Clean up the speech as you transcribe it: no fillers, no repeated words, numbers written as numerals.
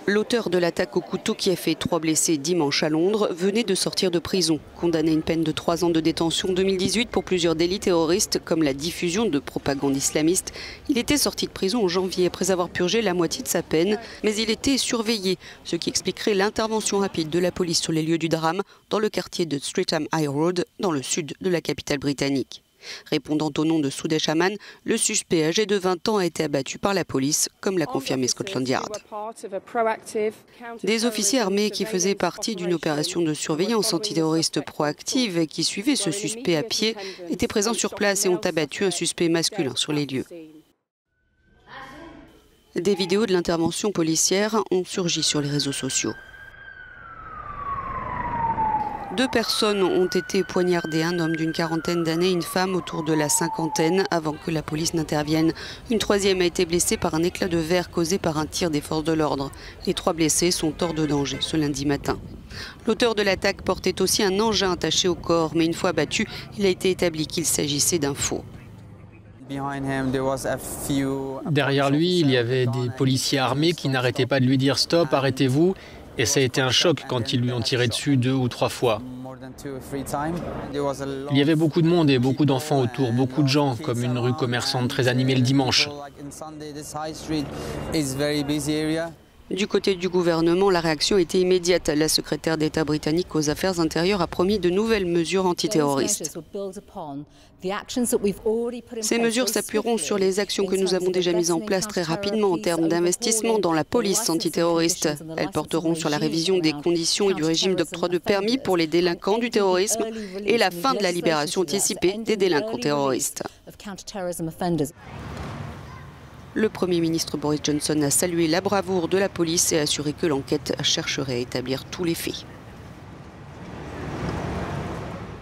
L'auteur de l'attaque au couteau qui a fait 3 blessés dimanche à Londres venait de sortir de prison. Condamné à une peine de 3 ans de détention en 2018 pour plusieurs délits terroristes comme la diffusion de propagande islamiste, il était sorti de prison en janvier après avoir purgé la moitié de sa peine, mais il était surveillé, ce qui expliquerait l'intervention rapide de la police sur les lieux du drame dans le quartier de Streatham High Road, dans le sud de la capitale britannique. Répondant au nom de Sudesh Aman, le suspect âgé de 20 ans a été abattu par la police, comme l'a confirmé Scotland Yard. Des officiers armés qui faisaient partie d'une opération de surveillance antiterroriste proactive et qui suivaient ce suspect à pied étaient présents sur place et ont abattu un suspect masculin sur les lieux. Des vidéos de l'intervention policière ont surgi sur les réseaux sociaux. 2 personnes ont été poignardées, un homme d'une quarantaine d'années et une femme autour de la cinquantaine avant que la police n'intervienne. Une 3e a été blessée par un éclat de verre causé par un tir des forces de l'ordre. Les 3 blessés sont hors de danger ce lundi matin. L'auteur de l'attaque portait aussi un engin attaché au corps, mais une fois abattu, il a été établi qu'il s'agissait d'un faux. Derrière lui, il y avait des policiers armés qui n'arrêtaient pas de lui dire « Stop, arrêtez-vous ». Et ça a été un choc quand ils lui ont tiré dessus 2 ou 3 fois. Il y avait beaucoup de monde et beaucoup d'enfants autour, beaucoup de gens, comme une rue commerçante très animée le dimanche. Du côté du gouvernement, la réaction était immédiate. La secrétaire d'État britannique aux Affaires intérieures a promis de nouvelles mesures antiterroristes. Ces mesures s'appuieront sur les actions que nous avons déjà mises en place très rapidement en termes d'investissement dans la police antiterroriste. Elles porteront sur la révision des conditions et du régime d'octroi de permis pour les délinquants du terrorisme et la fin de la libération anticipée des délinquants terroristes. Le Premier ministre Boris Johnson a salué la bravoure de la police et a assuré que l'enquête chercherait à établir tous les faits.